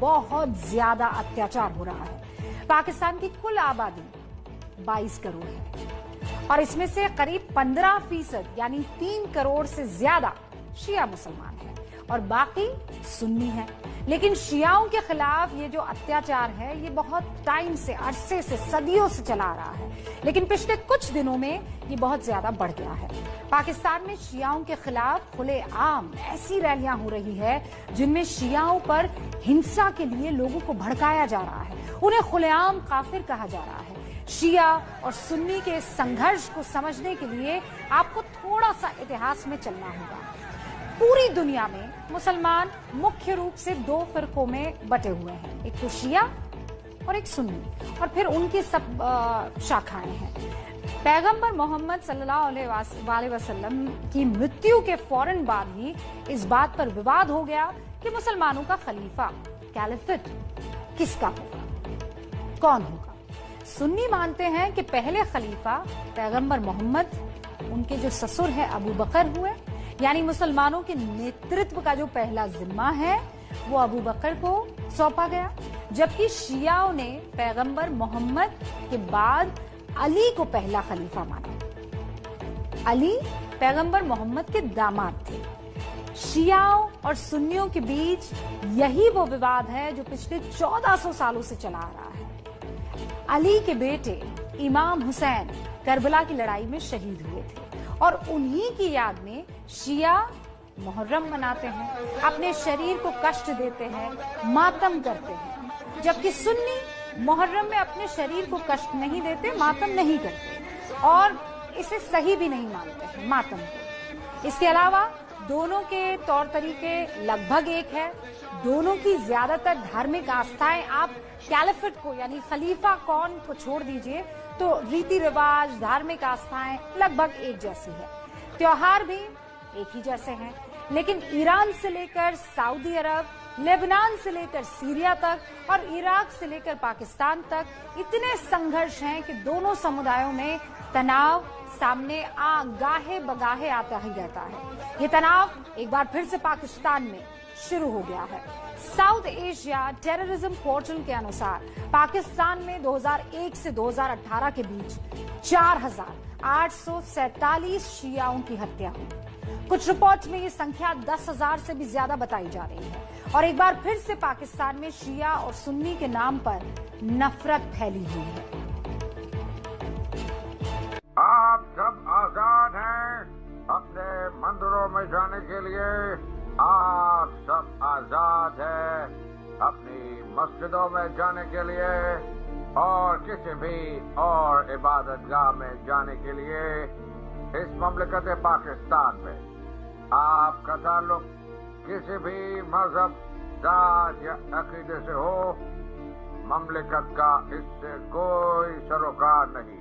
बहुत ज्यादा अत्याचार हो रहा है। पाकिस्तान की कुल आबादी 22 करोड़ है और इसमें से करीब 15% यानी 3 करोड़ से ज्यादा शिया मुसलमान हैं और बाकी सुन्नी हैं। लेकिन शियाओं के खिलाफ ये जो अत्याचार है ये बहुत टाइम से, अरसे से, सदियों से चला आ रहा है, लेकिन पिछले कुछ दिनों में ये बहुत ज्यादा बढ़ गया है। पाकिस्तान में शियाओं के खिलाफ खुलेआम ऐसी रैलियां हो रही है जिनमें शियाओं पर हिंसा के लिए लोगों को भड़काया जा रहा है, उन्हें खुलेआम काफिर कहा जा रहा है। शिया और सुन्नी के संघर्ष को समझने के लिए आपको थोड़ा सा इतिहास में चलना होगा। पूरी दुनिया में मुसलमान मुख्य रूप से 2 फिरकों में बटे हुए हैं, एक तो शिया और एक सुन्नी, और फिर उनकी सब शाखाएं हैं। पैगंबर मोहम्मद सल्लल्लाहु अलैहि वसल्लम की मृत्यु के फौरन बाद ही इस बात पर विवाद हो गया कि मुसलमानों का खलीफा, कैलिफेट किसका होगा, कौन होगा। सुन्नी मानते हैं कि पहले खलीफा पैगंबर मोहम्मद, उनके जो ससुर है अबू बकर हुए, यानी मुसलमानों के नेतृत्व का जो पहला जिम्मा है वो अबू बकर को सौंपा गया, जबकि शियाओं ने पैगंबर मोहम्मद के बाद अली को पहला खलीफा माना। अली पैगंबर मोहम्मद के दामाद थे। शियाओं और सुन्नियों के बीच यही वो विवाद है जो पिछले 1400 सालों से चला आ रहा है। अली के बेटे इमाम हुसैन करबला की लड़ाई में शहीद हुए थे और उन्हीं की याद में शिया मुहर्रम मनाते हैं, अपने शरीर को कष्ट देते हैं, मातम करते हैं, जबकि सुन्नी मुहर्रम में अपने शरीर को कष्ट नहीं देते, मातम नहीं करते और इसे सही भी नहीं मानते हैं मातम को। इसके अलावा दोनों के तौर तरीके लगभग एक है, दोनों की ज्यादातर धार्मिक आस्थाएं, आप कैलिफेट को यानी खलीफा कौन को छोड़ दीजिए तो रीति रिवाज, धार्मिक आस्थाएं लगभग एक जैसी है, त्योहार भी एक ही जैसे हैं। लेकिन ईरान से लेकर सऊदी अरब, लेबनान से लेकर सीरिया तक और इराक से लेकर पाकिस्तान तक इतने संघर्ष हैं कि दोनों समुदायों में तनाव सामने गाहे बगाहे आता ही रहता है। ये तनाव एक बार फिर से पाकिस्तान में शुरू हो गया है। साउथ एशिया टेररिज्म पोर्टल के अनुसार पाकिस्तान में 2001 से 2018 के बीच 4,847 शियाओं की हत्या हुई। कुछ रिपोर्ट्स में ये संख्या 10,000 से भी ज्यादा बताई जा रही है और एक बार फिर से पाकिस्तान में शिया और सुन्नी के नाम पर नफरत फैली हुई है। आप सब आजाद हैं अपने मंदिरों में जाने के लिए, आप सब आजाद हैं अपनी मस्जिदों में जाने के लिए और किसी भी और इबादतगाह में जाने के लिए। इस ममलिकत पाकिस्तान में आपका ताल्लुक किसी भी मजहब, जात या अकीदे से हो, ममलिकत का इससे कोई सरोकार नहीं।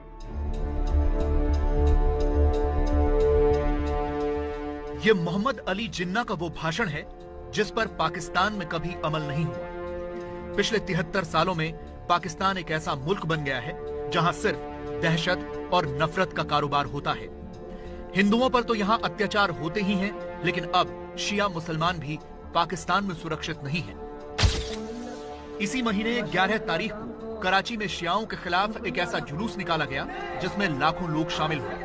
ये मोहम्मद अली जिन्ना का वो भाषण है जिस पर पाकिस्तान में कभी अमल नहीं हुआ। पिछले 73 सालों में पाकिस्तान एक ऐसा मुल्क बन गया है जहां सिर्फ दहशत और नफरत का कारोबार होता है। हिंदुओं पर तो यहां अत्याचार होते ही हैं, लेकिन अब शिया मुसलमान भी पाकिस्तान में सुरक्षित नहीं हैं। इसी महीने 11 तारीख को कराची में शियाओं के खिलाफ एक ऐसा जुलूस निकाला गया जिसमें लाखों लोग शामिल हुए।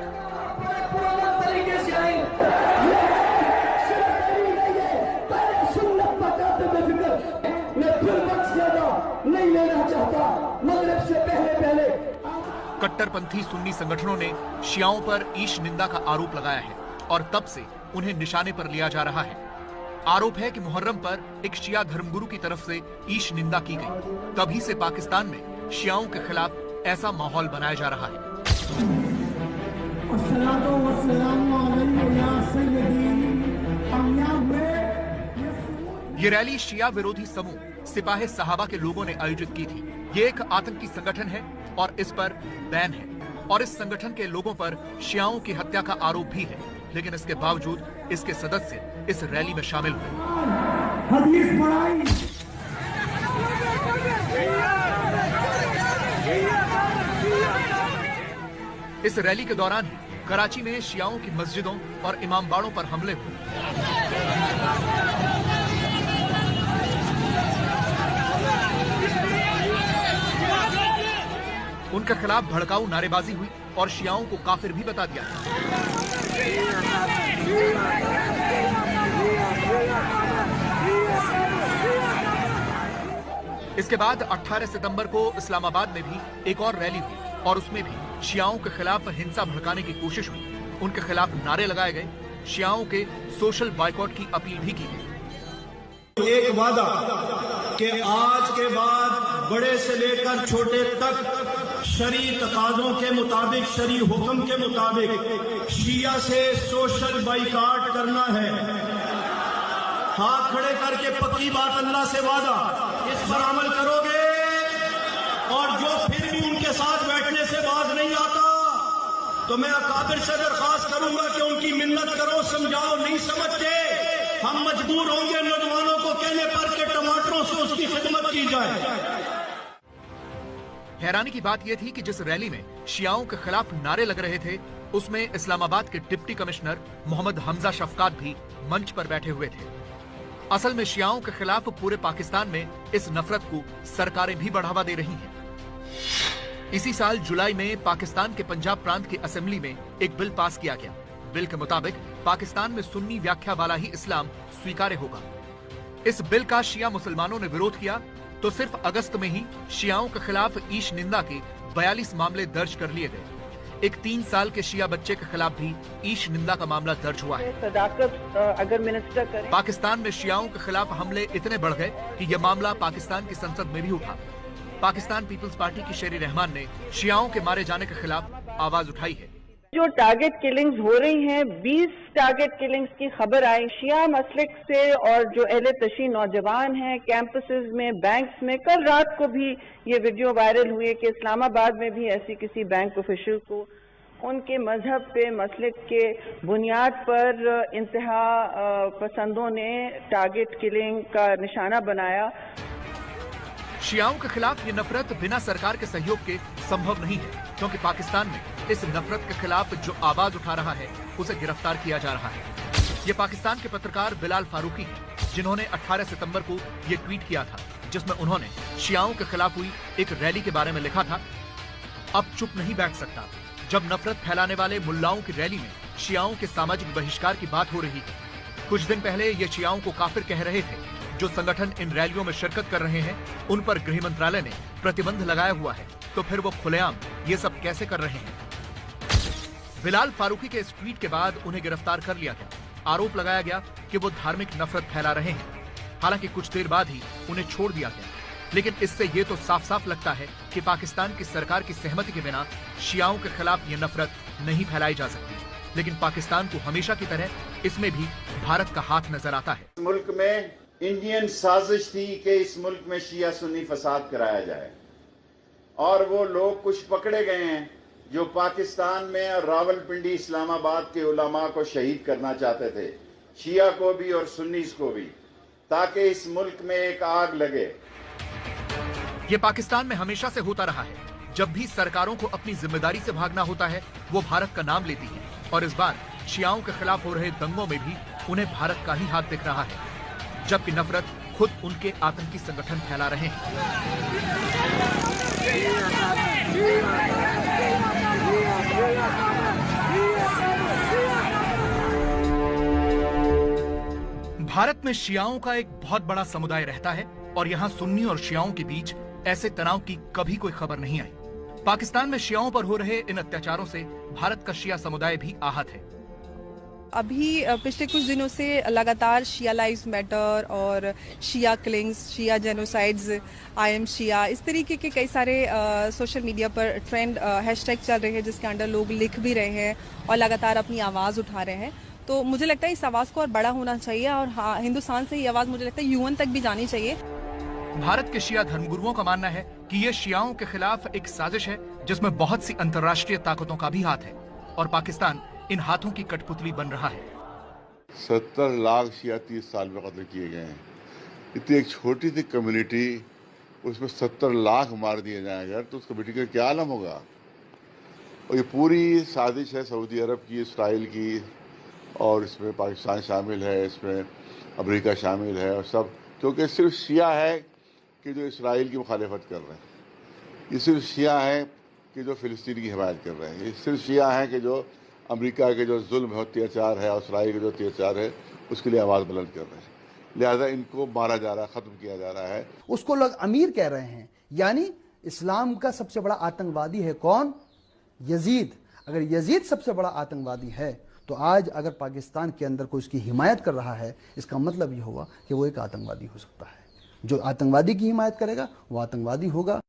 कट्टरपंथी सुन्नी संगठनों ने शियाओं पर ईश निंदा का आरोप लगाया है और तब से उन्हें निशाने पर लिया जा रहा है। आरोप है कि मुहर्रम पर एक शिया धर्मगुरु की तरफ से ईश निंदा की गई। तभी से पाकिस्तान में शियाओं के खिलाफ ऐसा माहौल बनाया जा रहा है। ये रैली शिया विरोधी समूह सिपाही सहाबा के लोगों ने आयोजित की थी। ये एक आतंकी संगठन है और इस पर बैन है और इस संगठन के लोगों पर शियाओं की हत्या का आरोप भी है, लेकिन इसके बावजूद इसके सदस्य इस रैली में शामिल हुए। इस रैली के दौरान ही कराची में शियाओं की मस्जिदों और इमामबाड़ों पर हमले हुए। उनके खिलाफ भड़काऊ नारेबाजी हुई और शियाओं को काफिर भी बता दिया। इसके बाद 18 सितंबर को इस्लामाबाद में भी एक और रैली हुई और उसमें भी शियाओं के खिलाफ हिंसा भड़काने की कोशिश हुई। उनके खिलाफ नारे लगाए गए, शियाओं के सोशल बायकॉट की अपील भी की गई। एक वादा कि आज के बाद बड़े से लेकर छोटे तक शरई तकाज़ों के मुताबिक, शरई हुक्म के मुताबिक शिया से सोशल बाइकाट करना है। हाथ खड़े करके पक्की बात अल्लाह से वादा, इस पर अमल करोगे और जो फिर भी उनके साथ बैठने से बाज नहीं आता तो मैं अकाबिर से दरख्वास्त करूंगा कि उनकी मिन्नत करो, समझाओ, नहीं समझते हम मजबूर होंगे नौजवानों को कहने पर कि टमाटरों से उसकी खिदमत की जाए। हैरानी की बात यह थी कि जिस रैली में शियाओं के खिलाफ नारे लग रहे थे उसमें इस्लामाबाद के डिप्टी कमिश्नर मोहम्मद हमजा शफकात भी मंच पर बैठे हुए थे। असल में शियाओं के खिलाफ पूरे पाकिस्तान में इस नफरत को सरकारें भी बढ़ावा दे रही हैं। इसी साल जुलाई में पाकिस्तान के पंजाब प्रांत की असेंबली में एक बिल पास किया गया। बिल के मुताबिक पाकिस्तान में सुन्नी व्याख्या वाला ही इस्लाम स्वीकार्य होगा। इस बिल का शिया मुसलमानों ने विरोध किया तो सिर्फ अगस्त में ही शियाओं के खिलाफ ईश निंदा के 42 मामले दर्ज कर लिए गए। एक 3 साल के शिया बच्चे के खिलाफ भी ईश निंदा का मामला दर्ज हुआ है। सदाकत अगर मिनिस्टर करें। पाकिस्तान में शियाओं के खिलाफ हमले इतने बढ़ गए कि यह मामला पाकिस्तान की संसद में भी उठा। पाकिस्तान पीपल्स पार्टी की शेरी रहमान ने शियाओं के मारे जाने के खिलाफ आवाज उठाई है। जो टारगेट किलिंग्स हो रही हैं, 20 टारगेट किलिंग्स की खबर आई शिया मसलिक से और जो अहले तशी नौजवान हैं कैंपसेस में, बैंक्स में। कल रात को भी ये वीडियो वायरल हुई है कि इस्लामाबाद में भी ऐसी किसी बैंक ऑफिशियल को उनके मजहब पे, मसलिक के बुनियाद पर इंतहा पसंदों ने टारगेट किलिंग का निशाना बनाया। शियाओं के खिलाफ ये नफरत बिना सरकार के सहयोग के संभव नहीं है, क्योंकि पाकिस्तान में इस नफरत के खिलाफ जो आवाज उठा रहा है उसे गिरफ्तार किया जा रहा है। ये पाकिस्तान के पत्रकार बिलाल फारूकी हैं, जिन्होंने 18 सितंबर को ये ट्वीट किया था, जिसमें उन्होंने शियाओं के खिलाफ हुई एक रैली के बारे में लिखा था। अब चुप नहीं बैठ सकता जब नफरत फैलाने वाले मुल्लाओं की रैली में शियाओं के सामाजिक बहिष्कार की बात हो रही है। कुछ दिन पहले ये शियाओं को काफिर कह रहे थे। जो संगठन इन रैलियों में शिरकत कर रहे हैं उन पर गृह मंत्रालय ने प्रतिबंध लगाया हुआ है, तो फिर वो खुलेआम ये सब कैसे कर रहे हैं? बिलाल फारूकी के इस ट्वीट के बाद उन्हें गिरफ्तार कर लिया गया। आरोप लगाया गया कि वो धार्मिक नफरत फैला रहे हैं। हालांकि कुछ देर बाद ही उन्हें छोड़ दिया गया। लेकिन इससे ये तो साफ साफ लगता है कि पाकिस्तान की सरकार की सहमति के बिना शियाओं के खिलाफ ये नफरत नहीं फैलाई जा सकती। लेकिन पाकिस्तान को हमेशा की तरह इसमें भी भारत का हाथ नजर आता है। मुल्क में इंडियन साजिश थी कि इस मुल्क में शिया सुन्नी फसाद कराया जाए और वो लोग कुछ पकड़े गए हैं जो पाकिस्तान में और रावलपिंडी, इस्लामाबाद के उलमा को शहीद करना चाहते थे, शिया को भी और सुन्नीस को भी, ताकि इस मुल्क में एक आग लगे। ये पाकिस्तान में हमेशा से होता रहा है। जब भी सरकारों को अपनी जिम्मेदारी से भागना होता है वो भारत का नाम लेती है, और इस बार शियाओं के खिलाफ हो रहे दंगों में भी उन्हें भारत का ही हाथ दिख रहा है, जबकि नफरत खुद उनके आतंकी संगठन फैला रहे हैं। भारत में शियाओं का एक बहुत बड़ा समुदाय रहता है और यहाँ सुन्नी और शियाओं के बीच ऐसे तनाव की कभी कोई खबर नहीं आई। पाकिस्तान में शियाओं पर हो रहे इन अत्याचारों से भारत का शिया समुदाय भी आहत है। अभी पिछले कुछ दिनों से लगातार शिया लाइव्स मैटर और Shia killings, Shia genocides, I am Shia, इस तरीके के कई सारे सोशल मीडिया पर ट्रेंड हैशटैग चल रहे हैं, जिसके अंडर लोग लिख भी रहे हैं और लगातार अपनी आवाज़ उठा रहे हैं। तो मुझे लगता है इस आवाज़ को और बड़ा होना चाहिए और हाँ, हिंदुस्तान से ये आवाज़ मुझे लगता है यूएन तक भी जानी चाहिए। भारत के शिया धर्मगुरुओं का मानना है कि ये शियाओं के खिलाफ एक साजिश है जिसमें बहुत सी अंतर्राष्ट्रीय ताकतों का भी हाथ है और पाकिस्तान इन हाथों की कठपुतली बन रहा है। 70 लाख शिया 30 साल में कत्ल किए गए हैं। इतनी एक छोटी सी कम्युनिटी, उसमें 70 लाख मार दिए जाए अगर, तो उस कम्युनिटी का क्या आलम होगा। और ये पूरी साजिश है सऊदी अरब की, इसराइल की, और इसमें पाकिस्तान शामिल है, इसमें अमेरिका शामिल है, और सब क्योंकि सिर्फ शिया है कि जो इसराइल की मुखालिफत कर रहे हैं। ये सिर्फ शिया है कि जो फिलिस्तीन की हिमायत कर रहे हैं। ये सिर्फ शिया हैं कि जो अमेरिका के जो जुल्म है, अत्याचार है, और इसराइल के जो अत्याचार है, उसके लिए आवाज़ बुलंद कर रहे हैं। लिहाजा इनको मारा जा रहा है, ख़त्म किया जा रहा है। उसको लोग अमीर कह रहे हैं, यानी इस्लाम का सबसे बड़ा आतंकवादी है कौन? यजीद। अगर यजीद सबसे बड़ा आतंकवादी है तो आज अगर पाकिस्तान के अंदर कोई उसकी हिमायत कर रहा है, इसका मतलब ये होगा कि वो एक आतंकवादी हो सकता है। जो आतंकवादी की हिमायत करेगा वो आतंकवादी होगा।